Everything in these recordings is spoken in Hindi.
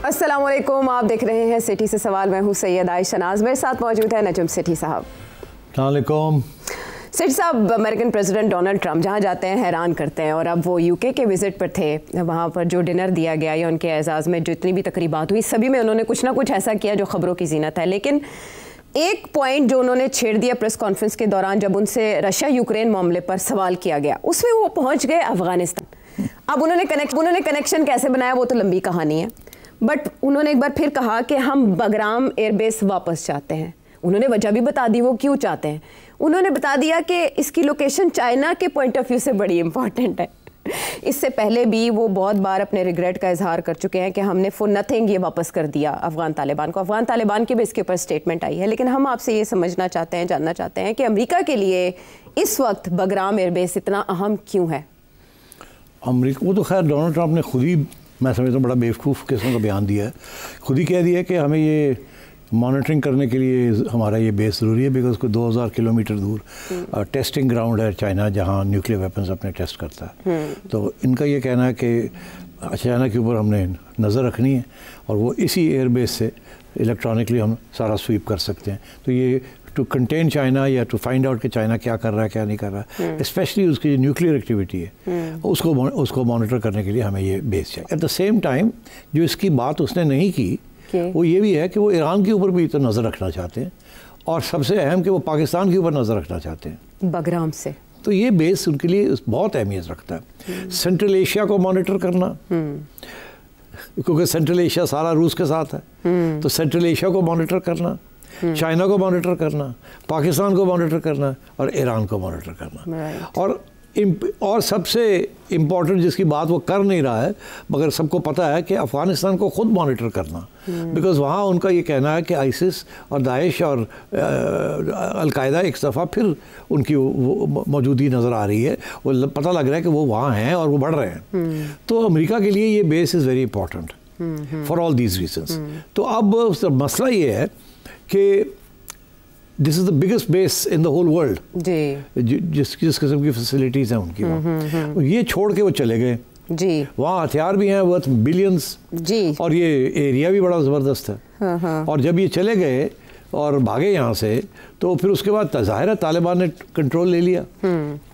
अस्सलाम वालेकुम, आप देख रहे हैं सिटी से सवाल। मैं हूँ सैयद आयशा नाज, मेरे साथ मौजूद है नजम सिटी साहब। अस्सलाम। सिटी साहब, अमेरिकन प्रेसिडेंट डोनाल्ड ट्रंप जहाँ जाते हैं हैरान करते हैं, और अब वो यूके के विज़िट पर थे। वहाँ पर जो डिनर दिया गया या उनके एजाज़ में जितनी भी तकरीबात हुई, सभी में उन्होंने कुछ ना कुछ ऐसा किया जो ख़बरों की ज़ीनत है। लेकिन एक पॉइंट जो उन्होंने छेड़ दिया प्रेस कॉन्फ्रेंस के दौरान, जब उनसे रशिया यूक्रेन मामले पर सवाल किया गया, उसमें वो पहुँच गए अफ़गानिस्तान। अब उन्होंने कनेक्शन कैसे बनाया वो तो लंबी कहानी है, बट उन्होंने एक बार फिर कहा कि हम बगराम एयरबेस वापस चाहते हैं। उन्होंने वजह भी बता दी वो क्यों चाहते हैं। उन्होंने बता दिया कि इसकी लोकेशन चाइना के पॉइंट ऑफ व्यू से बड़ी इंपॉर्टेंट है। इससे पहले भी वो बहुत बार अपने रिग्रेट का इजहार कर चुके हैं कि हमने फॉर नथिंग ये वापस कर दिया अफगान तालिबान को। अफगान तालिबान की भी इसके ऊपर स्टेटमेंट आई है। लेकिन हम आपसे ये समझना चाहते हैं, जानना चाहते हैं कि अमेरिका के लिए इस वक्त बगराम एयरबेस इतना अहम क्यों है। अमेरिका वो तो खैर डोनाल्ड ट्रंप ने खुद ही, मैं समझता हूँ, बड़ा बेवकूफ़ किस्म का बयान दिया है। खुद ही कह दिया है कि हमें ये मॉनिटरिंग करने के लिए हमारा ये बेस ज़रूरी है, बिकॉज को 2000 किलोमीटर दूर टेस्टिंग ग्राउंड है चाइना, जहाँ न्यूक्लियर वेपन्स अपने टेस्ट करता है। तो इनका ये कहना है कि चाइना के ऊपर हमने नज़र रखनी है और वो इसी एयरबेस से इलेक्ट्रॉनिकली हम सारा स्वीप कर सकते हैं। तो ये टू कंटेन चाइना या टू फाइंड आउट कि चाइना क्या कर रहा है क्या नहीं कर रहा है, स्पेशली उसकी जो न्यूक्लियर एक्टिविटी है उसको मॉनिटर करने के लिए हमें ये बेस चाहिए। एट द सेम टाइम जो इसकी बात उसने नहीं की वो ये भी है कि वो ईरान के ऊपर भी तो नज़र रखना चाहते हैं, और सबसे अहम कि वो पाकिस्तान के ऊपर नज़र रखना चाहते हैं बगराम से। तो ये बेस उनके लिए बहुत अहमियत रखता है। सेंट्रल एशिया को मॉनिटर करना, क्योंकि सेंट्रल एशिया सारा रूस के साथ है, तो सेंट्रल एशिया को मॉनिटर करना, चाइना को मॉनिटर करना, पाकिस्तान को मॉनिटर करना और ईरान को मॉनिटर करना। और सबसे इम्पॉर्टेंट जिसकी बात वो कर नहीं रहा है मगर सबको पता है कि अफ़गानिस्तान को ख़ुद मॉनिटर करना, बिकॉज़ वहाँ उनका ये कहना है कि आईसिस और दाइश और अलकायदा एक दफ़ा फिर उनकी मौजूदगी नज़र आ रही है। वो पता लग रहा है कि वो वहाँ हैं और वो बढ़ रहे हैं। तो अमेरिका के लिए ये base is very important for all these reasons. तो अब मसला ये है कि this is the biggest base in the whole world जी, जिस किस्म की फैसिलिटीज़ हैं उनकी वहाँ, ये छोड़ के वो चले गए जी। वहाँ हथियार भी हैं वर्थ बिलियंस जी, और ये एरिया भी बड़ा ज़बरदस्त है। और जब ये चले गए और भागे यहाँ से, तो फिर उसके बाद ज़ाहिर है तालिबान ने कंट्रोल ले लिया।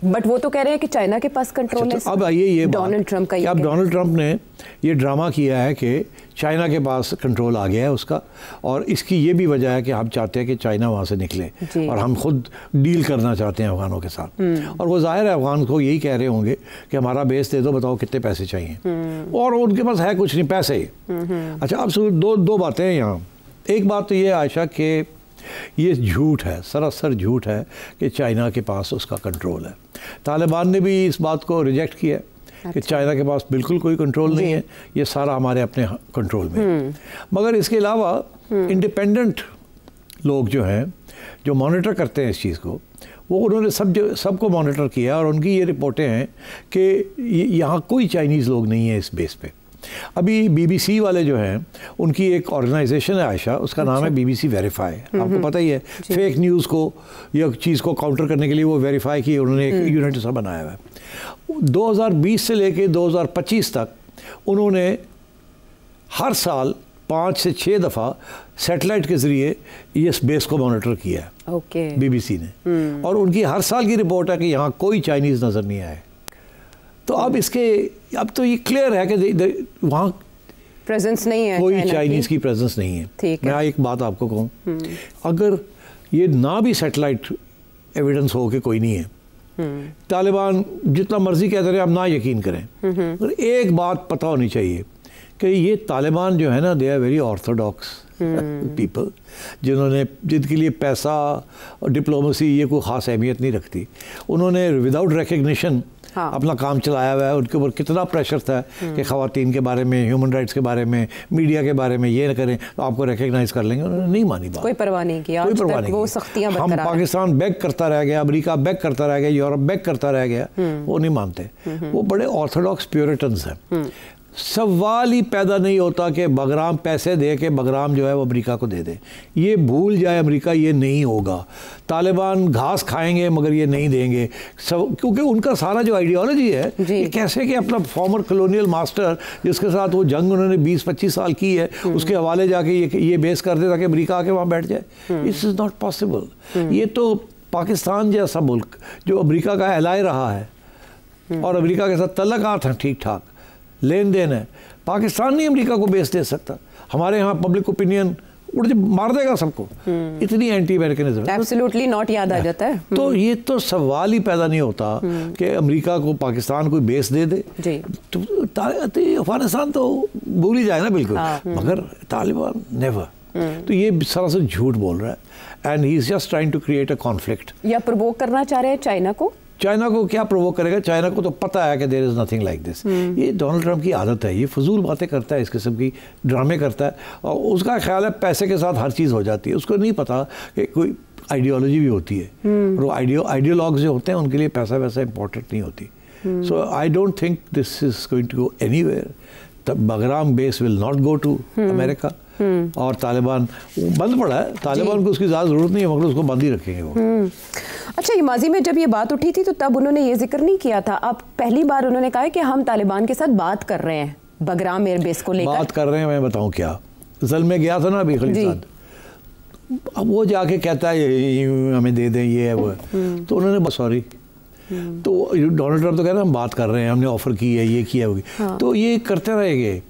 बट वो तो कह रहे हैं कि चाइना के पास कंट्रोल है। तो अब आइए ये डोनाल्ड ट्रंप का, अब डोनाल्ड ट्रंप ने ये ड्रामा किया है कि चाइना के पास कंट्रोल आ गया है उसका, और इसकी ये भी वजह है कि हम चाहते हैं कि चाइना वहाँ से निकले और हम खुद डील करना चाहते हैं अफगानों के साथ। और वो ज़ाहिर है अफगान को यही कह रहे होंगे कि हमारा बेस दे दो, बताओ कितने पैसे चाहिए, और उनके पास है कुछ नहीं, पैसे। अच्छा, अब दो बातें हैं यहाँ। एक बात तो ये आयशा कि ये झूठ है, सरासर झूठ है कि चाइना के पास उसका कंट्रोल है। तालिबान ने भी इस बात को रिजेक्ट किया कि चाइना के पास बिल्कुल कोई कंट्रोल नहीं है, ये सारा हमारे अपने कंट्रोल में है। मगर इसके अलावा इंडिपेंडेंट लोग जो हैं, जो मॉनिटर करते हैं इस चीज़ को, वो उन्होंने सबको मॉनिटर किया, और उनकी ये रिपोर्टें हैं कि यहाँ कोई चाइनीज़ लोग नहीं है इस बेस पे। अभी बीबीसी वाले जो हैं उनकी एक ऑर्गेनाइजेशन है आयशा, उसका नाम है बीबीसी वेरीफाई। आपको पता ही है, फेक न्यूज़ को या चीज़ को काउंटर करने के लिए वो वेरीफाई की उन्होंने एक यूनिट सा बनाया हुआ है। 2020 से लेके 2025 तक उन्होंने हर साल 5 से 6 दफ़ा सैटेलाइट के ज़रिए इस बेस को मॉनिटर किया है बीबीसी ने, और उनकी हर साल की रिपोर्ट है कि यहाँ कोई चाइनीज़ नज़र नहीं आए। तो अब तो ये क्लियर है कि वहाँ प्रेजेंस नहीं है, कोई चाइनीज़ की प्रेजेंस नहीं है। मैं एक बात आपको कहूँ, अगर ये ना भी सैटेलाइट एविडेंस हो कि कोई नहीं है, तालिबान जितना मर्जी कहते रहे, आप ना यकीन करें, पर एक बात पता होनी चाहिए कि ये तालिबान जो है ना, they are very orthodox people, जिनके लिए पैसा और डिप्लोमेसी ये कोई ख़ास अहमियत नहीं रखती। उन्होंने विदाउट रिकग्निशन अपना काम चलाया हुआ है। उनके ऊपर कितना प्रेशर था कि ख़वातीन के बारे में, ह्यूमन राइट्स के बारे में, मीडिया के बारे में ये न करें तो आपको रिकग्नाइज कर लेंगे। उन्होंने नहीं मानी बात, कोई परवाह नहीं किया, कोई परवाह नहीं, वो सख्तियां हम पाकिस्तान बैक करता रह गया, अमेरिका बैक करता रह गया, यूरोप बैक करता रह गया, वो नहीं मानते। वो बड़े ऑर्थोडॉक्स प्यूरिटन्स हैं। सवाल ही पैदा नहीं होता कि बगराम पैसे दे के बगराम जो है वो अमेरिका को दे दे। ये भूल जाए अमेरिका, ये नहीं होगा। तालिबान घास खाएंगे मगर ये नहीं देंगे सब, क्योंकि उनका सारा जो आइडियोलॉजी है ये कैसे कि अपना फॉर्मर कॉलोनियल मास्टर जिसके साथ वो जंग उन्होंने 20-25 साल की है उसके हवाले जाके ये बेस कर दे ताकि अमेरिका आके वहाँ बैठ जाए। It's is not possible. ये तो पाकिस्तान जैसा मुल्क जो अमेरिका का एलाय रहा है और अमेरिका के साथ तल्लुकात हैं ठीक ठाक, लेन देन है, पाकिस्तान नहीं अमेरिका को बेच दे सकता। हमारे यहाँ पब्लिक ओपिनियन उड़ मार देगा सबको, इतनी एंटी अमेरिकनिज्म है। एब्सोल्युटली नॉट याद आ जाता है। तो ये तो सवाल ही पैदा नहीं होता कि अमेरिका को पाकिस्तान कोई बेस दे दे। तो अफगानिस्तान तो भूल ही जाए ना बिल्कुल, मगर तालिबान नेवर। तो ये सरासर झूठ बोल रहा है and he is just trying to create a conflict. या प्रोवोक करना चाह रहे हैं चाइना को। चाइना को क्या प्रोवोक करेगा? चाइना को तो पता है कि there is nothing like this. ये डोनाल्ड ट्रंप की आदत है, ये फजूल बातें करता है, इस किस्म की ड्रामे करता है और उसका ख्याल है पैसे के साथ हर चीज़ हो जाती है। उसको नहीं पता कि कोई आइडियोलॉजी भी होती है और वो आइडियोलॉग्स जो होते हैं उनके लिए पैसा वैसा इंपॉर्टेंट नहीं होती। So I don't think this is going to go anywhere. The Bagram base will not go to America और तालिबान बंद पड़ा है, तालिबान को उसकी ज़्यादा ज़रूरत नहीं है मगर उसको बंद ही रखेंगे वो। अच्छा, ये माजी में जब ये बात उठी थी तो तब उन्होंने ये जिक्र नहीं किया था। अब पहली बार उन्होंने कहा है कि हम तालिबान के साथ बात कर रहे हैं बगराम एयरबेस को लेकर। बात कर रहे हैं, मैं बताऊं क्या, ज़ल्मे गया था ना अभी खलीफाद, अब वो जाके कहता है हमें दे दें ये है वो है, तो उन्होंने सॉरी तो डोनाल्ड ट्रंप तो कह रहे हैं हम बात कर रहे हैं, हमने ऑफर की है, ये किया होगी। तो ये करते रहेंगे,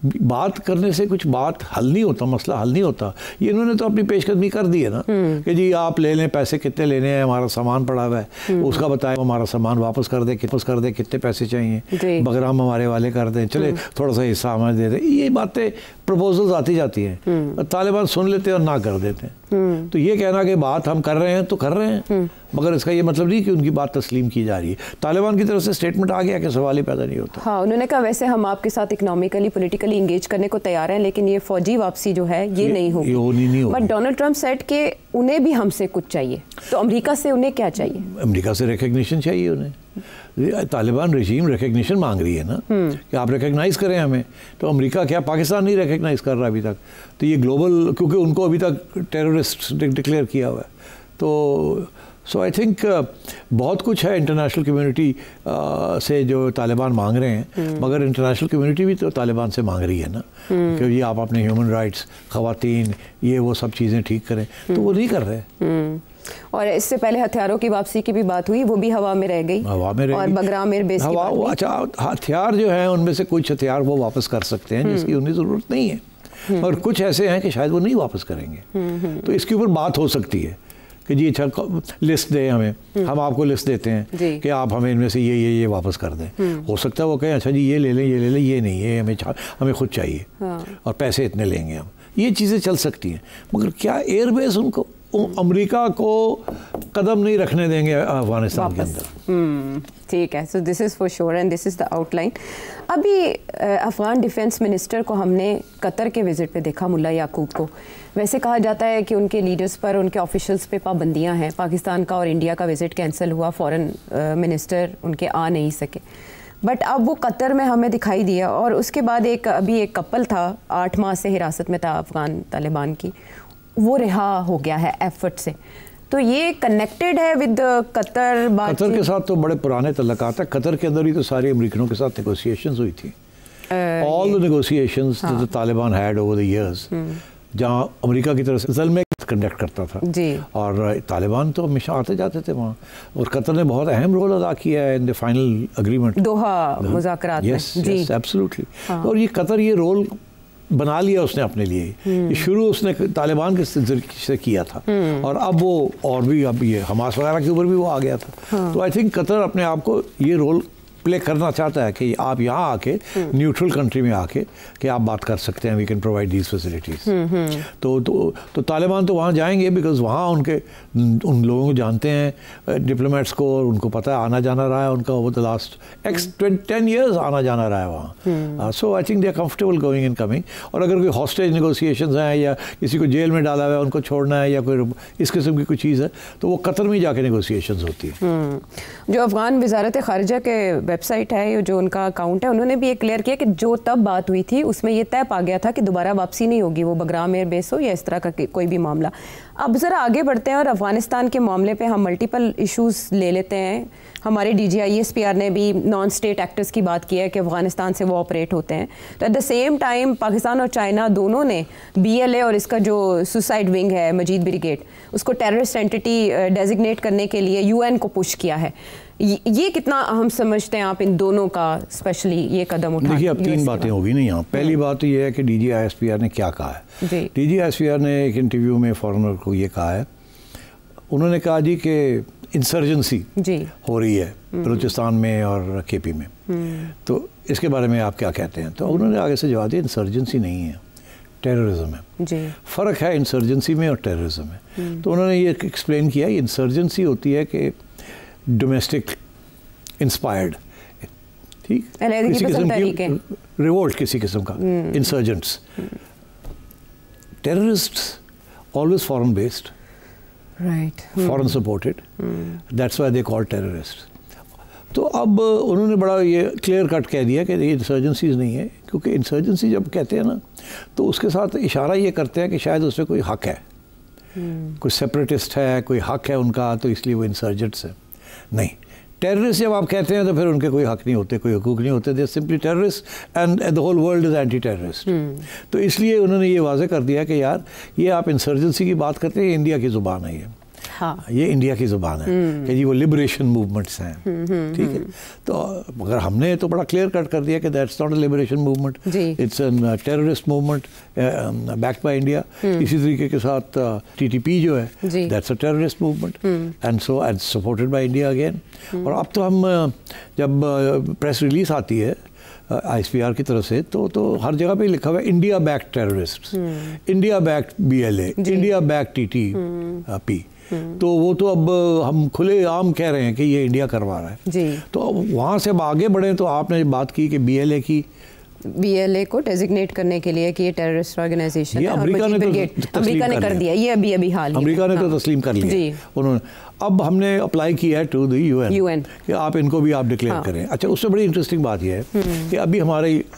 बात करने से कुछ बात हल नहीं होता, मसला हल नहीं होता। ये इन्होंने तो अपनी पेशकदमी कर दी है ना कि जी आप ले लें, पैसे कितने लेने हैं, हमारा सामान पड़ा हुआ है, उसका बताएं हमारा सामान वापस कर दे, कितने पैसे चाहिए, बगराम हमारे वाले कर दें, चले थोड़ा सा हिस्सा हमें दे दें। ये बातें प्रपोजल्स आती जाती हैं, तालिबान सुन लेते हैं और ना कर देते हैं। तो ये कहना कि बात हम कर रहे हैं तो कर रहे हैं, मगर इसका ये मतलब नहीं कि उनकी बात तस्लीम की जा रही है। तालिबान की तरफ से स्टेटमेंट आ गया कि सवाल ही पैदा नहीं होता। हाँ, उन्होंने कहा वैसे हम आपके साथ इकोनॉमिकली पॉलिटिकली इंगेज करने को तैयार हैं, लेकिन ये फौजी वापसी जो है ये नहीं होगी। बट डोनाल्ड ट्रंप सेड कि उन्हें भी हमसे कुछ चाहिए, तो अमेरिका से उन्हें क्या चाहिए? अमेरिका से रिकग्निशन चाहिए उन्हें। तालिबान रजीम रिकग्निशन मांग रही है ना कि आप रिकग्नाइज करें हमें, तो अमेरिका क्या पाकिस्तान नहीं रिकग्नाइज कर रहा अभी तक, तो ये ग्लोबल, क्योंकि उनको अभी तक टेररिस्ट डिक्लेयर किया हुआ है। तो सो आई थिंक बहुत कुछ है इंटरनेशनल कम्युनिटी से जो तालिबान मांग रहे हैं, मगर इंटरनेशनल कम्युनिटी भी तो तालिबान से मांग रही है ना कि ये आप अपने ह्यूमन राइट्स, खवातीन, ये वो सब चीज़ें ठीक करें, तो वो नहीं कर रहे। और इससे पहले हथियारों की वापसी की भी बात हुई, वो भी हवा में रह गई। हवा में रह और बगराम एयरबेस की बात। अच्छा, हथियार जो है उनमें से कुछ हथियार वो वापस कर सकते हैं जिसकी उन्हें ज़रूरत नहीं है, और कुछ ऐसे हैं कि शायद वो नहीं वापस करेंगे। तो इसके ऊपर बात हो सकती है कि जी अच्छा लिस्ट दें हमें, हम आपको लिस्ट देते हैं कि आप हमें इनमें से ये वापस कर दें। हो सकता है वो कहें अच्छा जी ये ले लें, ये नहीं, ये हमें खुद चाहिए और पैसे इतने लेंगे हम। ये चीज़ें चल सकती हैं, मगर क्या एयरबेस उनको अमेरिका को कदम नहीं रखने देंगे अफगानिस्तान के अंदर। ठीक है, so this is for sure and this is the outline. अभी अफगान डिफेंस मिनिस्टर को हमने कतर के विज़िट पे देखा, मुल्ला याकूब को। वैसे कहा जाता है कि उनके लीडर्स पर, उनके ऑफिशियल्स पे पाबंदियां हैं। पाकिस्तान का और इंडिया का विज़िट कैंसिल हुआ, फॉरेन मिनिस्टर उनके आ नहीं सके, बट अब वो कतर में हमें दिखाई दिया। और उसके बाद अभी एक कपल था, 8 माह से हिरासत में था अफगान तालिबान की, वो रिहा हो गया है एफर्ट से। तो ये कनेक्टेड है विद कतर? कतर के साथ तो बड़े पुराने तल्लुकात है। कतर के अंदर ही तो सारे अमेरिकनों के साथ नेगोशिएशंस हुई थी, all the negotiations the Taliban had over the years, जहाँ अमेरिका की तरफ से ज़ल्मे कंडक्ट करता था जी, और तालिबान तो हमेशा आते जाते थे वहाँ, और कतर ने बहुत अहम रोल अदा किया है इन द फाइनल एग्रीमेंट, दोहा मुज़ाकरात में। Yes absolutely. और ये कतर ये रोल बना लिया उसने अपने लिए, ये शुरू उसने तालिबान के से किया था, और अब वो और भी अब ये हमास वगैरह के ऊपर भी वो आ गया था। तो आई थिंक कतर अपने आप को ये रोल प्ले करना चाहता है कि आप यहाँ आके न्यूट्रल कंट्री में आके कि आप बात कर सकते हैं, we can provide these facilities. तो तालिबान तो वहाँ जाएंगे बिकॉज वहाँ उन लोगों को जानते हैं, डिप्लोमेट्स को, और उनको पता है आना जाना रहा है उनका ओवर द लास्ट 10 years आना जाना रहा है वहाँ। So I think they are comfortable going and coming. और अगर कोई हॉस्टेज नेगोशिएशंस हैं या किसी को जेल में डाला हुआ है उनको छोड़ना है या कोई इस किस्म की कोई चीज़ है, तो वो कतर में जाके नेगोशिएशंस होती है। जो अफगान वजारत ख़ारिजा के वेबसाइट है, जो उनका अकाउंट है, उन्होंने भी ये क्लियर किया कि जो तब बात हुई थी उसमें ये तय पा गया था कि दोबारा वापसी नहीं होगी, वो बगराम एयरबेस हो या इस तरह का कोई भी मामला। अब ज़रा आगे बढ़ते हैं और अफ़गानिस्तान के मामले पे हम मल्टीपल इश्यूज़ ले लेते हैं। हमारे DGISPR ने भी नॉन स्टेट एक्टर्स की बात की है कि अफ़गानिस्तान से वो ऑपरेट होते हैं। तो at the same time Pakistan और चाइना दोनों ने BLA और इसका जो सुसाइड विंग है मजीद ब्रिगेड, उसको टेररिस्ट एंटिटी डेजिग्नेट करने के लिए UN को पुश किया है। ये कितना अहम समझते हैं आप इन दोनों का, स्पेशली ये कदम उठाना? देखिए, अब 3 बातें होगी ना यहाँ। पहली बात तो ये है कि DGISPR ने क्या कहा है। DGISPR ने एक इंटरव्यू में फॉरेनर को ये कहा है, उन्होंने कहा जी कि इंसर्जेंसी हो रही है बलूचिस्तान में और KP में, तो इसके बारे में आप क्या कहते हैं? तो उन्होंने आगे से जवाब दिया, इंसर्जेंसी नहीं है, टेररिज्म है। फ़र्क है इंसर्जेंसी में और टेररिज्म में। तो उन्होंने ये एक्सप्लेन किया, इंसर्जेंसी होती है कि डोमेस्टिक इंस्पायर्ड, ठीक, किसी किस्म की रिवोल्ट, किसी किस्म का insurgents. Terrorists always foreign based, right, foreign supported, that's why they call terrorist. तो अब उन्होंने बड़ा ये क्लियर कट कह दिया कि ये इंसर्जेंसीज नहीं है, क्योंकि इंसर्जेंसी जब कहते हैं ना तो उसके साथ इशारा ये करते हैं कि शायद उसमें कोई हक है, कोई सेपरेटिस्ट है, कोई हक है उनका, तो इसलिए वो इंसर्जेंट्स है। नहीं, टेररिस्ट जब आप कहते हैं तो फिर उनके कोई हक नहीं होते, कोई हुकूक नहीं होते, they simply terrorist and the whole world is anti terrorist. तो इसलिए उन्होंने ये वाज़े कर दिया कि यार ये आप इंसर्जेंसी की बात करते हैं, इंडिया की ज़ुबान है ये। हाँ, ये इंडिया की ज़ुबान है कि जी वो लिबरेशन मूवमेंट्स हैं, ठीक है। तो मगर हमने तो बड़ा क्लियर कट कर दिया कि that's not a liberation movement, it's an terrorist movement backed by India. इसी तरीके के साथ TTP जो है, that's a terrorist movement and so and supported by India again. और अब तो हम जब प्रेस रिलीज आती है ISPR की तरफ से, तो हर जगह पे लिखा हुआ है India backed terrorist, India backed BLA, India backed TTP। तो वो तो अब हम खुले आम कह रहे हैं कि ये इंडिया करवा रहा है जी। तो वहाँ से अब आगे बढ़े, तो आपने बात की कि BLA को डेजिग्नेट करने के लिए कि ये टेररिस्ट ऑर्गेनाइजेशन है, अमेरिका ने कर दिया, ये अभी हाल अमेरिका ने तो तस्लीम कर लिया उन्होंने। अब हमने अप्लाई किया है टू द UN कि आप इनको भी आप डिक्लेयर करें। अच्छा, उससे बड़ी इंटरेस्टिंग बात यह है कि अभी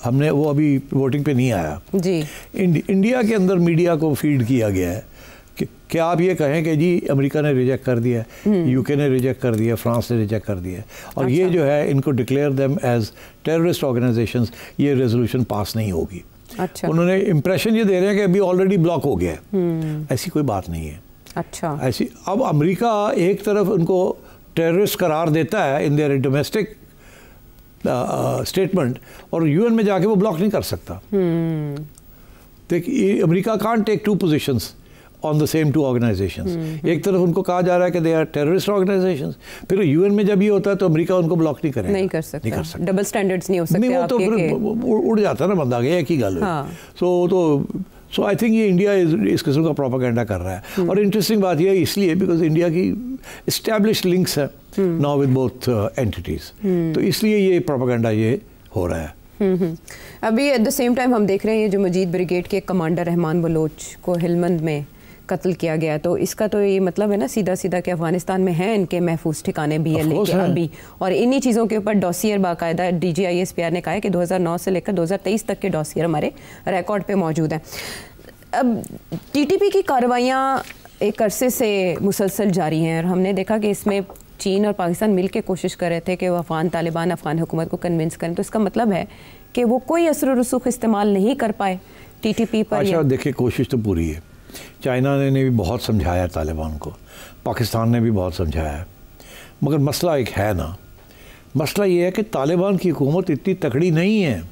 हमने वो अभी वोटिंग पे नहीं आया जी। इंडिया के अंदर मीडिया को फीड किया गया है कि क्या आप ये कहें कि जी अमेरिका ने रिजेक्ट कर दिया है, UK ने रिजेक्ट कर दिया, फ्रांस ने रिजेक्ट कर दिया है, और ये जो है इनको declare them as terrorist organisations, ये रेजोल्यूशन पास नहीं होगी। अच्छा, उन्होंने इंप्रेशन ये दे रहे हैं कि अभी ऑलरेडी ब्लॉक हो गया है। ऐसी कोई बात नहीं है। अच्छा, ऐसी अब अमेरिका एक तरफ उनको टेररिस्ट करार देता है इन देयर डोमेस्टिक स्टेटमेंट, और UN में जाके वो ब्लॉक नहीं कर सकता। देखिए, America can't take 2 positions on the same 2 organisations. एक तरफ उनको कहा जा रहा है कि दे आर टेररिस्ट ऑर्गेनाइजेशंस, फिर UN में जब ये होता है तो अमेरिका उनको ब्लॉक नहीं करेगा, नहीं कर सकता। डबल स्टैंडर्ड्स नहीं हो सकते, नहीं, वो तो फिर उड़ जाता है ना बंदा, एक ही गल है। सो आई थिंक ये इंडिया इस किस्म का प्रोपेगेंडा कर रहा है। और इंटरेस्टिंग बात यह है इसलिए बिकॉज इंडिया की इस्टेब्लिश्ड लिंक्स है नाउ विद बोथ एंटिटीज, तो इसलिए ये प्रोपेगेंडा ये हो रहा है। अभी एट द सेम टाइम हम देख रहे हैं जो मजीद ब्रिगेड के कमांडर रहमान बलोच को हेलमंद में कत्ल किया गया, तो इसका तो ये मतलब है ना सीधा सीधा कि अफगानिस्तान में हैं इनके महफूज ठिकाने BLA के अभी, और इन्हीं चीज़ों के ऊपर डॉसियर बाकायदा DGISPR ने कहा है कि 2009 से लेकर 2023 तक के डॉसियर हमारे रिकॉर्ड पे मौजूद हैं। अब TTP की कार्रवाइयाँ एक अरसे से मुसलसल जारी हैं, और हमने देखा कि इसमें चीन और पाकिस्तान मिल के कोशिश कर रहे थे कि वो अफगान हुकूमत को कन्विंस करें। तो इसका मतलब है कि वो कोई असर और रसूख इस्तेमाल नहीं कर पाए TTP पर। अच्छा, देखिए, कोशिश तो पूरी है। चाइना ने भी बहुत समझाया तालिबान को, पाकिस्तान ने भी बहुत समझाया है, मगर मसला एक है ना, मसला ये है कि तालिबान की हुकूमत इतनी तकड़ी नहीं है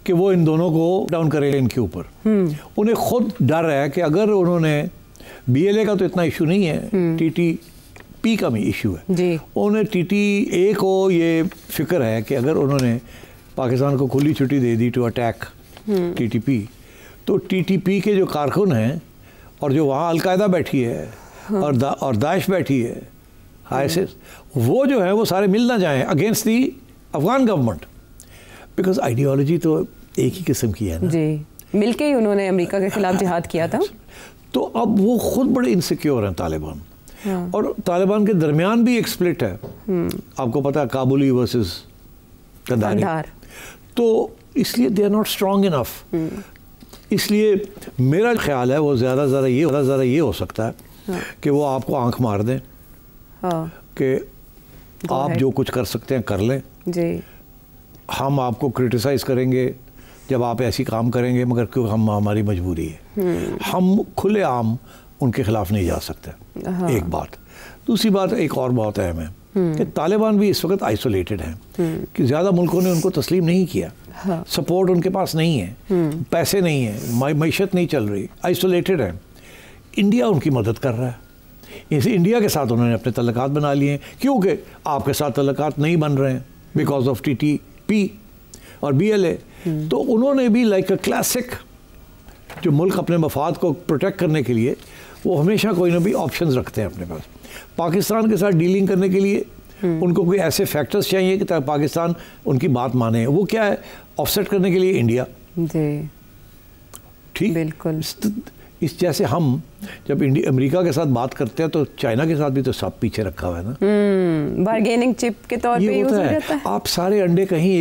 कि वो इन दोनों को डाउन करेगा इनके ऊपर। उन्हें खुद डर है कि अगर उन्होंने BLA का तो इतना इशू नहीं है, TTP का भी इशू है, उन्हें TTA को ये फिक्र है कि अगर उन्होंने पाकिस्तान को खुली छुट्टी दे दी टू अटैक TTP, तो TTP के जो कारकुन हैं और जो वहाँ अलकायदा बैठी है और दाइश बैठी है, ISIS, वो जो है वो सारे मिल ना जाएं against the Afghan government, because ideology तो एक ही किस्म की है ना जी। मिलके ही उन्होंने अमेरिका के खिलाफ जिहाद किया था। तो अब वो खुद बड़े इनसिक्योर हैं तालिबान, और तालिबान के दरमियान भी एक स्प्लिट है। आपको पता है, काबुली वर्सेस कंधार। तो इसलिए they are not strong enough. इसलिए मेरा ख्याल है वो ज़्यादा ये हो सकता है कि वो आपको आंख मार दें कि आप जो कुछ कर सकते हैं कर लें जी, हम आपको क्रिटिसाइज़ करेंगे जब आप ऐसी काम करेंगे, मगर क्यों हमारी मजबूरी है, हम खुलेआम उनके खिलाफ नहीं जा सकते। एक बात। दूसरी बात एक और बहुत अहम है कि तालिबान भी इस वक्त आइसोलेटेड हैं, कि ज़्यादा मुल्कों ने उनको तस्लीम नहीं किया। सपोर्ट उनके पास नहीं है, पैसे नहीं है, मईशत नहीं चल रही, आइसोलेटेड है। इंडिया उनकी मदद कर रहा है। इसी इंडिया के साथ उन्होंने अपने तल्लुकात बना लिए हैं, क्योंकि आपके साथ तल्लुकात नहीं बन रहे हैं बिकॉज ऑफ TTP और BLA। तो उन्होंने भी लाइक अ क्लासिक, जो मुल्क अपने मफाद को प्रोटेक्ट करने के लिए वो हमेशा कोई ना भी ऑप्शंस रखते हैं अपने पास। पाकिस्तान के साथ डीलिंग करने के लिए उनको कोई ऐसे फैक्टर्स चाहिए कि ताकि पाकिस्तान उनकी बात माने। वो क्या है, ऑफसेट करने के लिए इंडिया जी, ठीक, बिल्कुल। इस जैसे हम जब अमेरिका के साथ बात करते हैं तो चाइना के साथ भी तो सब पीछे रखा हुआ है ना, बार्गेनिंग चिप के तौर पे यूज हो जाता है। आप सारे अंडे कहीं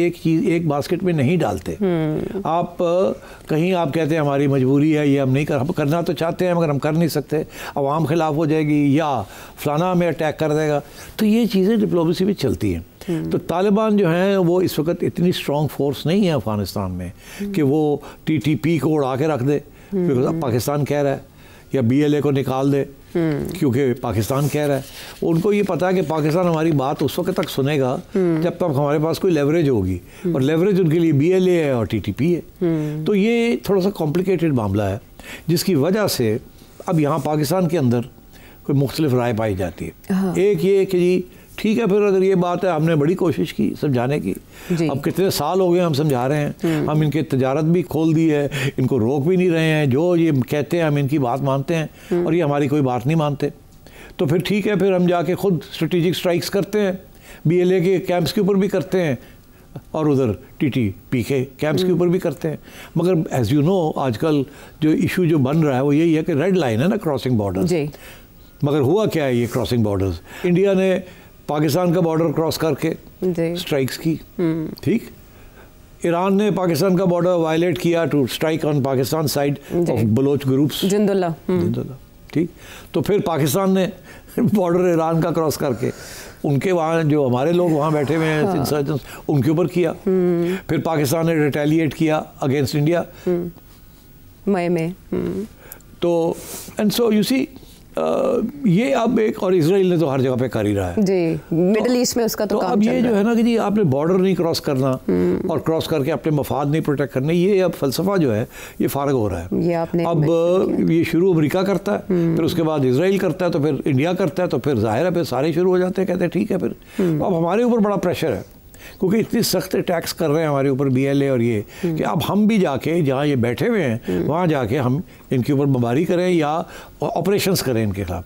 एक बास्केट में नहीं डालते। आप कहीं आप कहते हैं हमारी मजबूरी है, ये हम नहीं हम करना तो चाहते हैं मगर हम कर नहीं सकते, अवाम खिलाफ हो जाएगी या फलाना हमें अटैक कर देगा। तो ये चीज़ें डिप्लोमेसी में चलती हैं। तो तालिबान जो हैं वो इस वक्त इतनी स्ट्रॉन्ग फोर्स नहीं है अफ़गानिस्तान में कि वो TTP को उड़ा के रख दे बिकॉज पाकिस्तान कह रहा है, या BLA को निकाल दे क्योंकि पाकिस्तान कह रहा है। उनको ये पता है कि पाकिस्तान हमारी बात उस वक्त तक सुनेगा जब तक हमारे पास कोई लेवरेज होगी, और लेवरेज उनके लिए BLA है और TTP है। तो ये थोड़ा सा कॉम्प्लिकेटेड मामला है, जिसकी वजह से अब यहाँ पाकिस्तान के अंदर कोई मुख्तलिफ राय पाई जाती है। एक ये कि जी ठीक है, फिर अगर ये बात है, हमने बड़ी कोशिश की समझाने की, अब कितने साल हो गए हम समझा रहे हैं, हम इनके तजारत भी खोल दी है, इनको रोक भी नहीं रहे हैं, जो ये कहते हैं हम इनकी बात मानते हैं और ये हमारी कोई बात नहीं मानते। तो फिर ठीक है, फिर हम जाके खुद स्ट्रेटेजिक स्ट्राइक्स करते हैं, BLA के कैंप्स के ऊपर भी करते हैं और उधर TTP के कैंप्स के ऊपर भी करते हैं। मगर एज यू नो आजकल जो इशू जो बन रहा है वो यही है कि रेड लाइन है ना, क्रॉसिंग बॉर्डर। मगर हुआ क्या है, ये क्रॉसिंग बॉर्डर्स, इंडिया ने पाकिस्तान का बॉर्डर क्रॉस करके स्ट्राइक्स की, ठीक, ईरान ने पाकिस्तान का बॉर्डर वायलेट किया to strike on Pakistan side of Baloch groups, Jundallah, ठीक। तो फिर पाकिस्तान ने बॉर्डर ईरान का क्रॉस करके उनके वहाँ जो हमारे लोग वहाँ बैठे हुए हैं इंसर्जेंट्स, उनके ऊपर किया। फिर पाकिस्तान ने रिटेलिएट किया अगेंस्ट इंडिया मई में। तो एंड सो यू सी ये अब एक, और इजराइल ने तो हर जगह पे कर ही रहा है जी, मिडिल ईस्ट में उसका तो काम अब ये जो है ना कि जी आपने बॉर्डर नहीं क्रॉस करना और क्रॉस करके अपने मफाद नहीं प्रोटेक्ट करने, ये अब फलसफा जो है ये फारग हो रहा है। ये आपने अब ये शुरू अमेरिका करता है, फिर उसके बाद इजराइल करता है, तो फिर इंडिया करता है, तो फिर जाहिर है फिर सारे शुरू हो जाते हैं, कहते हैं ठीक है। फिर अब हमारे ऊपर बड़ा प्रेशर है क्योंकि इतनी सख्त टैक्स कर रहे हैं हमारे ऊपर BLA और ये, कि अब हम भी जाके जहाँ ये बैठे हुए हैं वहाँ जाके हम इनके ऊपर बमबारी करें या ऑपरेशंस करें इनके खिलाफ।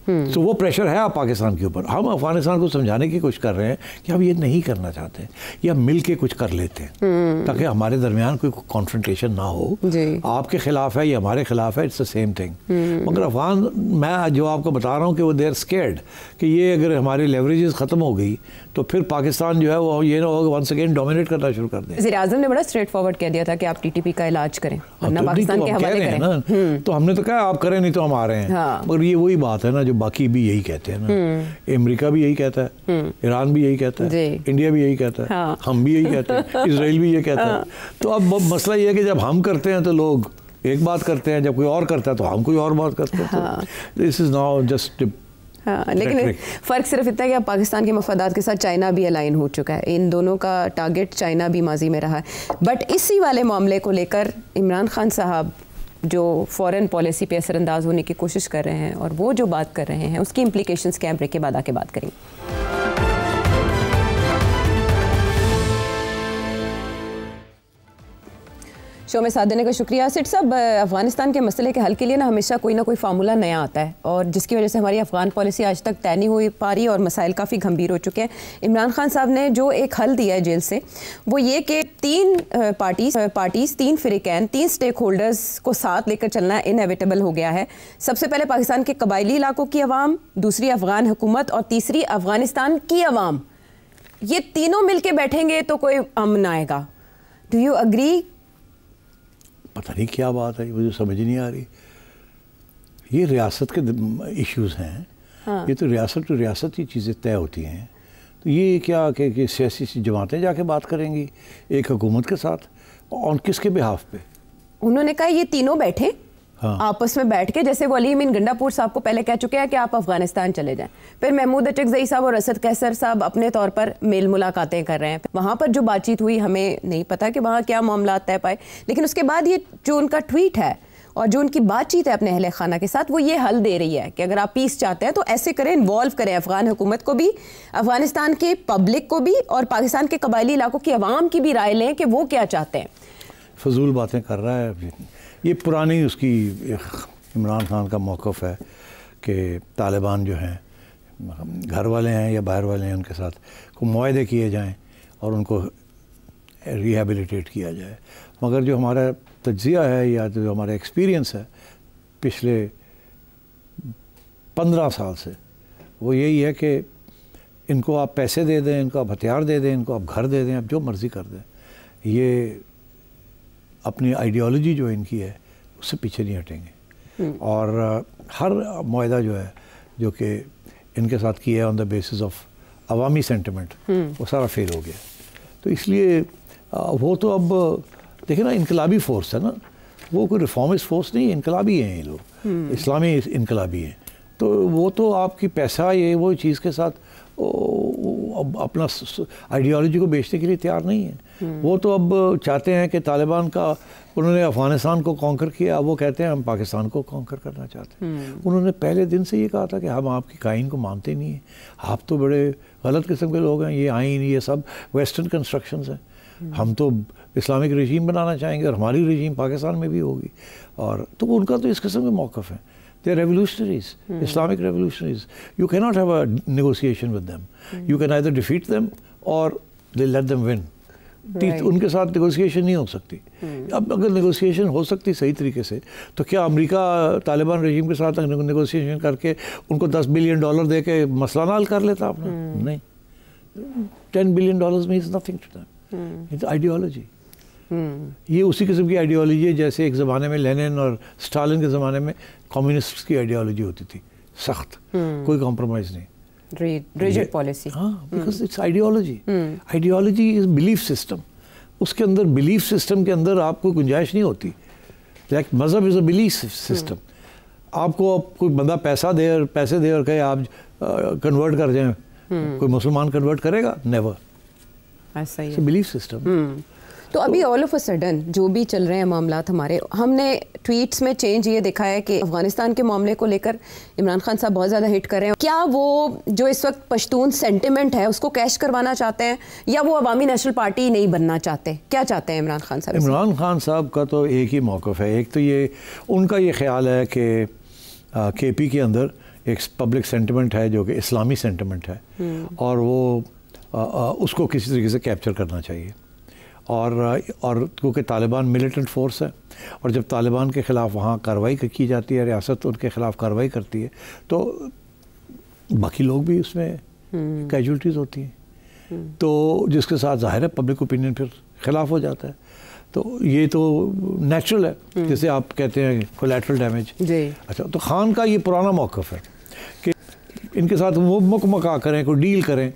तो वो प्रेशर है आप पाकिस्तान के ऊपर। हम अफगानिस्तान को समझाने की कोशिश कर रहे हैं कि हम ये नहीं करना चाहते, या मिल के कुछ कर लेते हैं ताकि हमारे दरमियान कोई कॉन्फ्रंटेशन ना हो, आपके खिलाफ है या हमारे खिलाफ है, इट्स द सेम थिंग। मगर अफगान, मैं जो आपको बता रहा हूँ कि वो देर स्केर्ड कि ये अगर हमारी लेवरेजेस ख़त्म हो गई तो फिर पाकिस्तान जो है वो ये ना होगा वंस अगेन डोमिनेट करना शुरू कर दे। वज़ीर-ए-आज़म ने बड़ा स्ट्रेट फॉरवर्ड कह दिया था कि आप TTP का इलाज करें, वरना पाकिस्तान के हवाले करें ना। तो हमने तो कहा आप करें, नहीं तो हम आ रहे हैं। मगर ये वही बात है ना जो बाकी भी यही कहते हैं ना, अमेरिका भी यही कहता है, ईरान भी यही कहता है, इंडिया भी यही कहता है, हम भी यही कहते हैं, इजराइल भी ये कहता है। तो अब मसला ये है कि जब हम करते हैं तो लोग एक बात करते हैं, जब कोई और करता है तो हम कोई और बात करते हैं। दिस इज नाउ जस्ट लेकिन फ़र्क सिर्फ इतना है कि अब पाकिस्तान के मफादात के साथ चाइना भी अलाइन हो चुका है, इन दोनों का टारगेट चाइना भी माजी में रहा है। बट इसी वाले मामले को लेकर इमरान खान साहब जो फ़ॉरेन पॉलिसी पे असरअंदाज होने की कोशिश कर रहे हैं और वो जो बात कर रहे हैं उसकी इम्प्लीकेशंस क्या, ब्रेक के बाद आके बात करेंगे। शो में साथ देने का शुक्रिया। सिट साहब, अफ़गानिस्तान के मसले के हल के लिए ना हमेशा कोई ना कोई फार्मूला नया आता है और जिसकी वजह से हमारी अफ़गान पॉलिसी आज तक तय नहीं हो पा रही और मसाइल काफ़ी गंभीर हो चुके हैं। इमरान खान साहब ने जो एक हल दिया है जेल से, वो ये कि 3 पार्टीज़ 3 फ़िरक़ैन 3 स्टेक होल्डर्स को साथ लेकर चलना इनएविटेबल हो गया है। सबसे पहले पाकिस्तान के कबायली इलाकों की आवाम, दूसरी अफ़गान हुकूमत और तीसरी अफ़गानिस्तान की आवाम। 3 स्टेक होल्डर्स को साथ लेकर चलना इनएविटेबल हो गया है। सबसे पहले पाकिस्तान के कबायली इलाकों की आवाम, दूसरी अफ़गान हुकूमत और तीसरी अफ़गानिस्तान की आवाम। ये तीनों मिलके बैठेंगे तो कोई अमन आएगा। Do you agree? पता नहीं क्या बात है, मुझे समझ नहीं आ रही। ये रियासत के इश्यूज हैं। हाँ। ये तो रियासत टू रियासत ही चीज़ें तय होती हैं। तो ये क्या कि सियासी जमातें जाके बात करेंगी एक हुकूमत के साथ, और किसके बिहाफ पे? उन्होंने कहा ये तीनों बैठे। हाँ। आपस में बैठ के, जैसे वो अली अमीन गंडापुर साहब को पहले कह चुके हैं कि आप अफगानिस्तान चले जाएं, फिर महमूद अचकज़ई साहब और असद कैसर साहब अपने तौर पर मेल मुलाकातें कर रहे हैं। वहाँ पर जो बातचीत हुई हमें नहीं पता कि वहाँ क्या मामला तय पाए, लेकिन उसके बाद ये जो उनका ट्वीट है और जो उनकी बातचीत है अपने अहले खाना के साथ, वो ये हल दे रही है कि अगर आप पीस चाहते हैं तो ऐसे करें, इन्वॉल्व करें अफगान हुकूमत को भी, अफगानिस्तान के पब्लिक को भी, और पाकिस्तान के कबायली इलाकों की आवाम की भी राय लें कि वो क्या चाहते हैं। फजूल बातें कर रहा है। ये पुरानी उसकी इमरान खान का मौक़िफ़ है कि तालिबान जो हैं, घर वाले हैं या बाहर वाले हैं, उनके साथ को मुआहदे किए जाएं और उनको रिहेबिलिटेट किया जाए। मगर जो हमारा तज्ज़िया है या जो हमारा एक्सपीरियंस है पिछले 15 साल से, वो यही है कि इनको आप पैसे दे दें, इनको आप हथियार दे दें, इनको आप घर दे दें, आप जो मर्ज़ी कर दें, ये अपनी आइडियोलॉजी जो इनकी है उससे पीछे नहीं हटेंगे। और हर मुआहदा जो है जो कि इनके साथ किया है on the basis of Awami sentiment, वो सारा फेल हो गया। तो इसलिए वो तो अब देखिए ना, इनकलाबी फोर्स है ना, वो कोई रिफॉर्मिस्ट फोर्स नहीं है, इनकलाबी हैं ये लोग, इस्लामी इनकलाबी हैं। तो वो तो आपकी पैसा ये वो चीज़ के साथ अपना आइडियोलॉजी को बेचने के लिए तैयार नहीं है। वो तो अब चाहते हैं कि तालिबान का, उन्होंने अफ़गानिस्तान को कॉन्कर किया, वो कहते हैं हम पाकिस्तान को कॉन्कर करना चाहते हैं। उन्होंने पहले दिन से ये कहा था कि हम आपकी काइन को मानते नहीं हैं, आप तो बड़े गलत किस्म के लोग हैं, ये आइन ये सब वेस्टर्न कंस्ट्रक्शंस हैं, हम तो इस्लामिक रजीम बनाना चाहेंगे और हमारी रजीम पाकिस्तान में भी होगी। और तो उनका तो इस किस्म के मौक़िफ़ हैं। They are revolutionaries, Islamic revolutionaries. You cannot have a negotiation with them. You can either defeat them or they let them win. Right. उनके साथ नेगोशिएशन नहीं हो सकती। अब अगर नेगोशिएशन हो सकती सही तरीके से, तो क्या अमेरिका तालिबान रजीम के साथ नेगोशिएशन करके उनको $10 बिलियन दे के मसला हल कर लेता आपने? नहीं। $10 billion means nothing to them. It's ideology. ये उसी किस्म की आइडियोलॉजी है जैसे एक ज़माने में लेनिन और स्टालिन के ज़माने में कम्युनिस्ट की आइडियोलॉजी होती थी, सख्त, कोई कॉम्प्रोमाइज़ नहीं, रिजिड पॉलिसी। हाँ, because it's ideology. Ideology is belief system. उसके अंदर बिलीफ सिस्टम के अंदर आपको गुंजाइश नहीं होती। लाइक मज़हब इज़ अ बिलीफ सिस्टम। आपको कोई बंदा पैसे दे और कहे आप कन्वर्ट कर जाएं, कोई मुसलमान कन्वर्ट करेगा? नेवर। ऐसा ही बिलीफ सिस्टम। तो अभी ऑल ऑफ अ सडन जो भी चल रहे हैं मामलात हमारे, हमने ट्वीट्स में चेंज ये देखा है कि अफगानिस्तान के मामले को लेकर इमरान खान साहब बहुत ज़्यादा हिट कर रहे हैं। क्या वो जो इस वक्त पश्तून सेंटिमेंट है उसको कैश करवाना चाहते हैं, या वो अवामी नेशनल पार्टी नहीं बनना चाहते? क्या चाहते हैं इमरान खान साहब? इमरान खान साहब का तो एक ही मौक़िफ़ है। एक तो ये उनका ये ख्याल है कि KP के अंदर एक पब्लिक सेंटिमेंट है जो कि इस्लामी सेंटिमेंट है, और वो उसको किसी तरीके से कैप्चर करना चाहिए। और क्योंकि तालिबान मिलिटेंट फोर्स है, और जब तालिबान के ख़िलाफ़ वहाँ कार्रवाई की जाती है, रियासत उनके ख़िलाफ़ कार्रवाई करती है, तो बाकी लोग भी उसमें कैजुअल्टीज़ होती हैं, तो जिसके साथ ज़ाहिर है पब्लिक ओपिनियन फिर ख़िलाफ़ हो जाता है। तो ये तो नेचुरल है, जैसे आप कहते हैं कोलैटरल डैमेज। अच्छा, तो खान का ये पुराना मौक़िफ़ है कि इनके साथ वो मुकमका करें, कोई डील करें,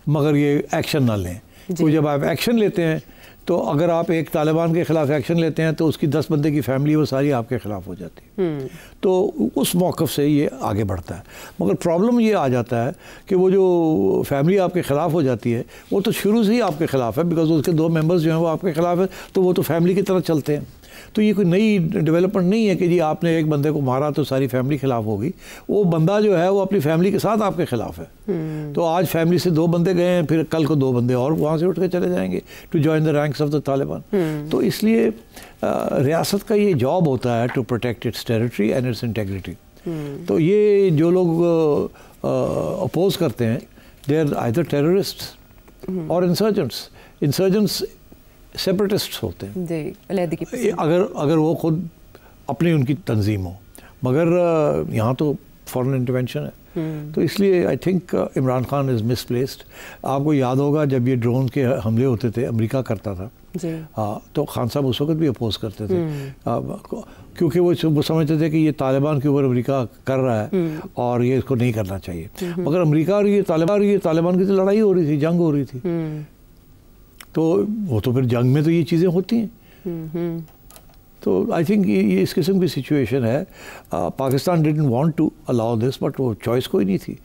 मगर ये एक्शन ना लें। तो जब आप एक्शन लेते हैं, तो अगर आप एक तालिबान के ख़िलाफ़ एक्शन लेते हैं तो उसकी 10 बंदे की फैमिली वो सारी आपके ख़िलाफ़ हो जाती है। तो उस मौक़िफ़ से ये आगे बढ़ता है। मगर प्रॉब्लम ये आ जाता है कि वो जो फैमिली आपके ख़िलाफ़ हो जाती है, वो तो शुरू से ही आपके ख़िलाफ़ है, बिकॉज उसके 2 मेंबर्स जो हैं वो आपके ख़िलाफ़ है, तो वो तो फैमिली की तरह चलते हैं। तो ये कोई नई डेवलपमेंट नहीं है कि जी आपने एक बंदे को मारा तो सारी फैमिली ख़िलाफ़ होगी। वो बंदा जो है वो अपनी फैमिली के साथ आपके ख़िलाफ़ है। तो आज फैमिली से 2 बंदे गए हैं, फिर कल को 2 बंदे और वहाँ से उठ के चले जाएंगे to join the ranks of the Taliban. तो इसलिए रियासत का ये जॉब होता है to protect its territory and its integrity. तो ये जो लोग अपोज करते हैं, दे आर आइदर टेररिस्ट और इंसर्जेंट्स सेपरेटिस्ट होते हैं जी, अगर वो खुद अपनी उनकी तंजीम हो। मगर यहाँ तो फॉरेन इंटरवेंशन है, तो इसलिए I think Imran Khan is misplaced. आपको याद होगा जब ये ड्रोन के हमले होते थे, अमेरिका करता था, तो खान साहब उस वक्त भी अपोज करते थे, क्योंकि वो समझते थे कि ये तालिबान के ऊपर अमेरिका कर रहा है और ये इसको नहीं करना चाहिए। मगर अमेरिका और ये तालिबान की तो लड़ाई हो रही थी, जंग हो रही थी, तो वो तो फिर जंग में तो ये चीज़ें होती हैं। तो आई थिंक ये इस किस्म की सिचुएशन है। Pakistan didn't want to allow this, but वो चॉइस कोई नहीं थी।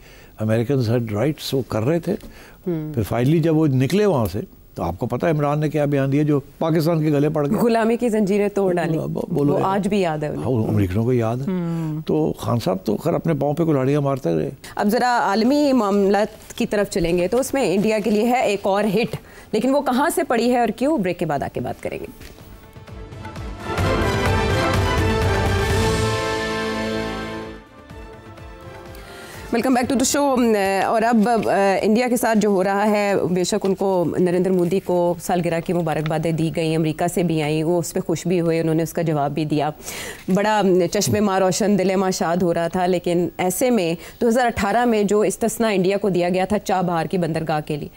अमेरिकन हैड राइट्स, वो कर रहे थे। फिर फाइनली जब वो निकले वहाँ से, तो आपको पता है इमरान ने क्या बयान दिया जो पाकिस्तान के गले पड़ गए, गुलामी की जंजीरें तोड़ डाली। वो आज भी याद है, अमेरिकनों को याद है। तो खान साहब तो खैर अपने पाँव पे कुल्हाड़ियाँ मारते रहे। अब ज़रा आलमी मामला की तरफ चलेंगे तो उसमें इंडिया के लिए है एक और हिट, लेकिन वो कहाँ से पड़ी है और क्यों, ब्रेक के बाद आके बात करेंगे। Welcome back to the show. और अब इंडिया के साथ जो हो रहा है, बेशक उनको नरेंद्र मोदी को सालगिरह की मुबारकबादें दी गई, अमेरिका से भी आई, वो उस पर खुश भी हुए, उन्होंने उसका जवाब भी दिया, बड़ा चश्मे माँ रोशन दिले माँ शाद हो रहा था। लेकिन ऐसे में 2018 में जो इस्तिस्ना इंडिया को दिया गया था चाबहार की बंदरगाह के लिए,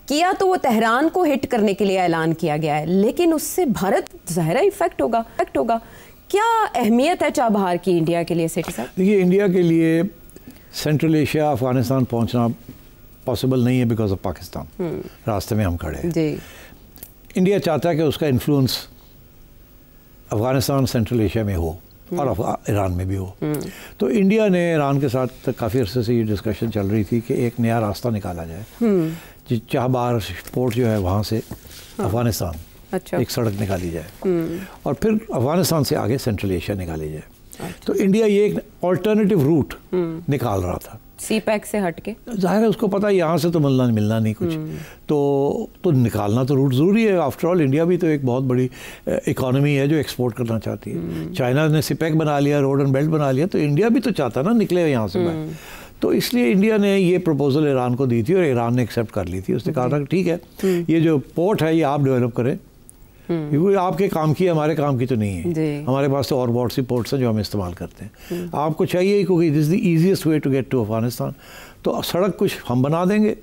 किया तो वो तेहरान को हिट करने के लिए ऐलान किया गया है, लेकिन उससे भारत ज़ाहिर इफेक्ट होगा। क्या अहमियत है चाबहार की इंडिया के लिए? सेठी साहब, देखिए, इंडिया के लिए सेंट्रल एशिया, अफगानिस्तान पहुंचना पॉसिबल नहीं है बिकॉज ऑफ पाकिस्तान। रास्ते में हम खड़े हैं जी। इंडिया चाहता है कि उसका इन्फ्लुएंस अफगानिस्तान, सेंट्रल एशिया में हो और ईरान में भी हो। तो इंडिया ने ईरान के साथ काफ़ी अरसे से ये डिस्कशन चल रही थी कि एक नया रास्ता निकाला जाए, चाबहार पोर्ट जो है वहाँ से अफगानिस्तान, अच्छा, एक सड़क निकाली जाए और फिर अफगानिस्तान से आगे सेंट्रल एशिया निकाली जाए। तो इंडिया ये एक ऑल्टरनेटिव रूट निकाल रहा था, सी पैक से हटके। जाहिर है उसको पता है यहाँ से तो मिलना नहीं कुछ, तो निकालना तो रूट ज़रूरी है। आफ्टर ऑल इंडिया भी तो एक बहुत बड़ी इकोनॉमी है जो एक्सपोर्ट करना चाहती है। चाइना ने सी पैक बना लिया, रोड एंड बेल्ट बना लिया, तो इंडिया भी तो चाहता ना निकले यहाँ से बाहर। तो इसलिए इंडिया ने ये प्रपोजल ईरान को दी थी और ईरान ने एक्सेप्ट कर ली थी। उसने कहा था कि ठीक है, ये जो पोर्ट है ये आप डेवलप करें, क्योंकि आपके काम की, हमारे काम की तो नहीं है। हमारे पास तो और बहुत सी पोर्ट्स हैं जो हम इस्तेमाल करते हैं। आपको चाहिए क्योंकि this is the easiest way to get to Afghanistan. तो सड़क कुछ हम बना देंगे,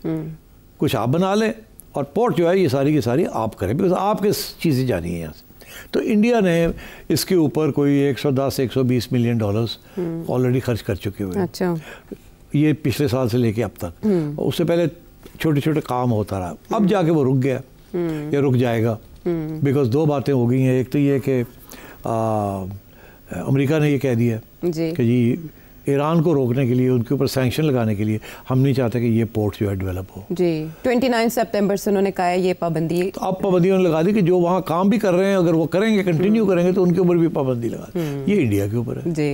कुछ आप बना लें, और पोर्ट जो है ये सारी की सारी आप करें, बिकॉज आपके चीज़ें जानी है यहाँ से। तो इंडिया ने इसके ऊपर कोई 110-120 मिलियन डॉलर्स ऑलरेडी खर्च कर चुके हुए हैं। अच्छा। ये पिछले साल से लेके अब तक। उससे पहले छोटे छोटे काम होता रहा, अब जाके वो रुक गया या रुक जाएगा, बिकॉज दो बातें हो गई हैं। एक तो ये कि अमेरिका ने ये कह दिया कि जी ईरान को रोकने के लिए, उनके ऊपर सैंक्शन लगाने के लिए हम नहीं चाहते कि ये पोर्ट जो है डेवलप हो जी। 29 सितंबर से उन्होंने कहा है ये पाबंदी, तो अब पाबंदी उन्होंने लगा दी कि जो वहाँ काम भी कर रहे हैं अगर वो करेंगे, कंटिन्यू करेंगे, तो उनके ऊपर भी पाबंदी लगा दी। ये इंडिया के ऊपर है जी।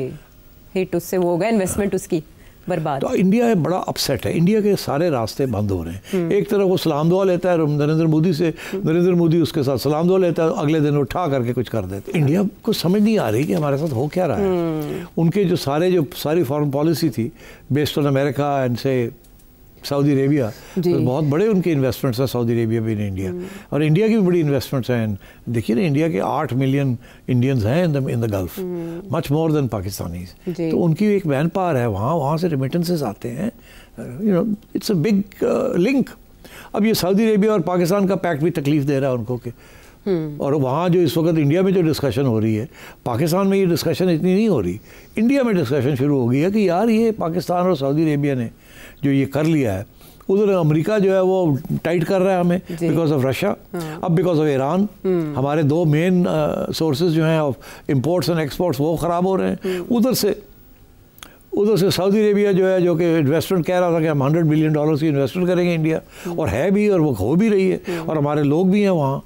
हिट उससे वो होगा, इन्वेस्टमेंट उसकी बर्बाद। तो इंडिया बड़ा अपसेट है, इंडिया के सारे रास्ते बंद हो रहे हैं। एक तरफ वो सलाम दुआ लेता है नरेंद्र मोदी से, नरेंद्र मोदी उसके साथ सलाम दुआ लेता है, अगले दिन उठा करके कुछ कर देते। इंडिया को समझ नहीं आ रही कि हमारे साथ हो क्या रहा है। उनके जो सारी फॉरेन पॉलिसी थी बेस्ड ऑन अमेरिका एंड से सऊदी अरेबिया, तो बहुत बड़े उनके इन्वेस्टमेंट्स हैं सऊदी अरेबिया भी इन इंडिया, और इंडिया की भी बड़ी इन्वेस्टमेंट्स हैं। देखिए ना, इंडिया के 8 मिलियन इंडियंस हैं in the gulf, much more than Pakistanis. तो उनकी एक मैन पावर है वहाँ से रेमिटेंसेस आते हैं, इट्स अ बिग लिंक। अब ये सऊदी अरेबिया और पाकिस्तान का पैक्ट भी तकलीफ दे रहा है उनको कि, और वहाँ जो इस वक्त इंडिया में जो डिस्कशन हो रही है, पाकिस्तान में ये डिस्कशन इतनी नहीं हो रही, इंडिया में डिस्कशन शुरू हो गई है कि यार ये पाकिस्तान और सऊदी अरेबिया ने जो ये कर लिया है, उधर अमेरिका जो है वो टाइट कर रहा है हमें बिकॉज ऑफ रशिया, अब बिकॉज ऑफ ईरान हमारे दो मेन सोर्सेज जो हैं ऑफ इम्पोर्ट्स एंड एक्सपोर्ट्स वो ख़राब हो रहे हैं। उधर से सऊदी अरेबिया जो है, जो कि इन्वेस्टमेंट कह रहा था कि हम $100 बिलियन की इन्वेस्टमेंट करेंगे इंडिया, और है भी, और वो हो भी रही है, और हमारे लोग भी हैं वहाँ।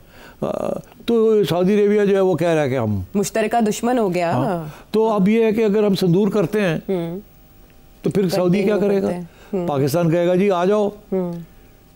तो सऊदी अरेबिया जो है वो कह रहा है कि हम मुश्तरका दुश्मन हो गया। तो अब ये है कि अगर हम संदूर करते हैं तो फिर सऊदी क्या करेगा? पाकिस्तान कहेगा जी आ जाओ।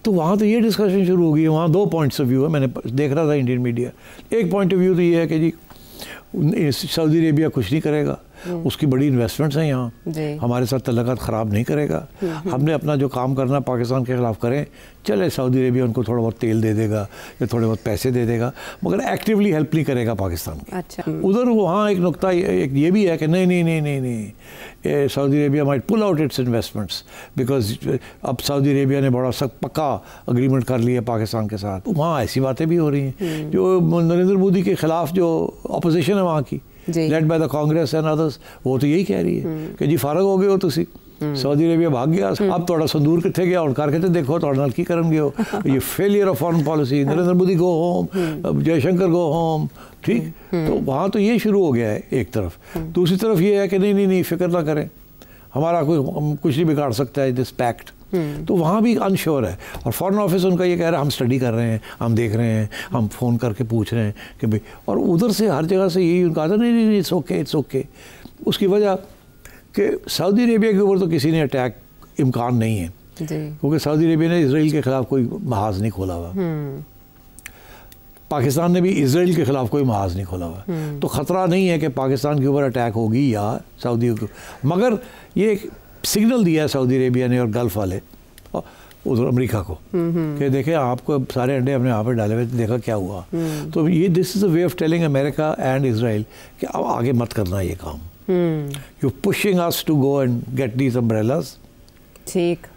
तो वहाँ तो ये डिस्कशन शुरू हो गई है। वहाँ दो पॉइंट्स ऑफ व्यू है, मैंने देख रहा था इंडियन मीडिया। एक पॉइंट ऑफ व्यू तो ये है कि जी सऊदी अरेबिया कुछ नहीं करेगा, उसकी बड़ी इन्वेस्टमेंट्स हैं यहाँ, हमारे साथ तल्लुकात ख़राब नहीं करेगा। हमने अपना जो काम करना पाकिस्तान के ख़िलाफ़ करें, चले सऊदी अरेबिया उनको थोड़ा बहुत तेल दे देगा या थोड़े बहुत पैसे दे देगा, मगर एक्टिवली हेल्प नहीं करेगा पाकिस्तान की। अच्छा। उधर वहाँ एक नुकता ये भी है कि नहीं, Saudi Arabia might pull out its investments because अब सऊदी अरेबिया ने बड़ा सख्त पक्का अग्रीमेंट कर लिया पाकिस्तान के साथ। वहाँ ऐसी बातें भी हो रही हैं जो नरेंद्र मोदी के ख़िलाफ़ जो अपोजिशन है वहाँ की, led by the Congress and others, वो तो यही कह रही है कि जी फारग हो गए हो तुसी, सऊदी अरेबिया भाग गया, अब थोड़ा संदूर कितने गया और करके देखो थोड़ा नाल की करन गए हो, ये failure of foreign policy, Narendra Modi go home, Jaishankar go home, ठीक। तो वहाँ तो ये शुरू हो गया है एक तरफ। दूसरी तरफ ये है कि नहीं फिक्र ना करें, हमारा कोई कुछ नहीं बिगाड़ सकता है दिस पैक्ट। तो वहाँ भी अनश्योर है और फॉरेन ऑफिस उनका ये कह रहा है हम स्टडी कर रहे हैं, हम देख रहे हैं, हम फ़ोन करके पूछ रहे हैं कि भाई, और उधर से हर जगह से यही उनका आता नहीं इट्स ओके। उसकी वजह कि सऊदी अरेबिया के ऊपर तो किसी ने अटैक इम्कान नहीं है, क्योंकि सऊदी अरेबिया ने इसराइल के ख़िलाफ़ कोई महाज नहीं खोला हुआ, पाकिस्तान ने भी इसराइल के ख़िलाफ़ कोई महाज नहीं खोला हुआ, तो ख़तरा नहीं है कि पाकिस्तान के ऊपर अटैक होगी या सऊदी के, मगर ये एक सिग्नल दिया है सऊदी अरेबिया ने और गल्फ़ वाले उधर अमेरिका को कि देखें आपको सारे अंडे हमने यहाँ पर डाले हुए, देखा क्या हुआ। तो ये this is a way of telling America and Israel कि अब आगे मत करना ये काम, you pushing us to go and get these umbrellas. ठीक।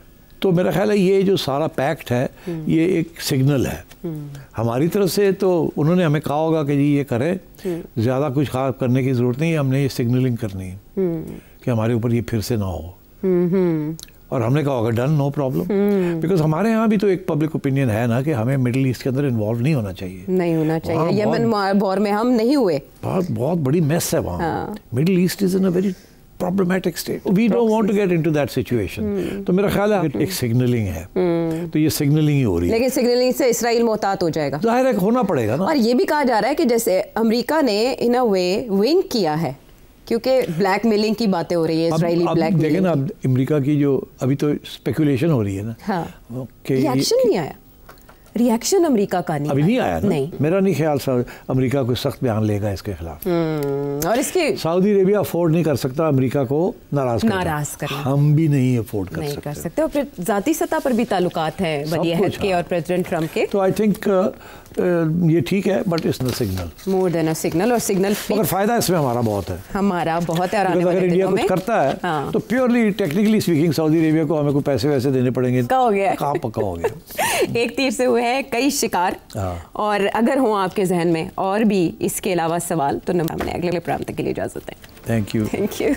तो मेरा ख्याल है ये जो सारा पैक्ट है ये एक सिग्नल है हमारी तरफ से, तो उन्होंने हमें कहा होगा कि जी ये करें, ज़्यादा कुछ खास करने की ज़रूरत नहीं है, हमने ये सिग्नलिंग करनी है कि हमारे ऊपर ये फिर से ना हो। और हमने कहा होगा डन, नो प्रॉब्लम, बिकॉज हमारे यहाँ भी तो एक पब्लिक ओपिनियन है ना कि हमें मिडिल ईस्ट के अंदर इन्वॉल्व नहीं होना चाहिए, यमन वॉर में हम नहीं हुए, बहुत बड़ी मेस है वहाँ। Middle east is in a very problematic state. We don't want to get into that situation. तो मेरा ख्याल है एक सिग्नलिंग है, तो ये सिग्नलिंग ही हो रही है, लेकिन सिग्नलिंग से इसराइल मोहतात हो जाएगा, जाहिर है होना पड़ेगा ना। और ये भी कहा जा रहा है कि जैसे अमेरिका ने इन अ वे विंक किया है, क्योंकि ब्लैकमेलिंग की बातें हो रही है, इसराइली ब्लैकमेलिंग। देखें ना अब अमेरिका की जो अभी तो स्पेकुलेशन हो रही है ना, रिएक्शन नहीं आया, रिएक्शन अमेरिका का नहीं, अभी नहीं आया ना? नहीं, मेरा नहीं ख्याल अमेरिका कोई सख्त बयान लेगा इसके खिलाफ, और इसके सऊदी अरेबिया अफोर्ड नहीं कर सकता अमेरिका को नाराज करना, हम भी नहीं अफोर्ड कर सकते। और फिर जाती सतह पर भी ताल्लुकात हैं वली अहद के और प्रेसिडेंट ट्रम्प के, तो आई थिंक ये ठीक है, but it's the signal, more than a signal, और सिग्नल मगर फायदा इसमें हमारा बहुत है, और आने वाले अगर इंडिया कुछ करता है तो purely technically speaking Saudi Arabia को हमें कोई पैसे वैसे देने पड़ेंगे, पक्का हो गया, पक्का हो गया। एक तीर से हुए हैं कई शिकार, और अगर हो आपके जहन में और भी इसके अलावा सवाल तो हमने अगले प्रोग्राम तक के लिए इजाजत है। Thank you.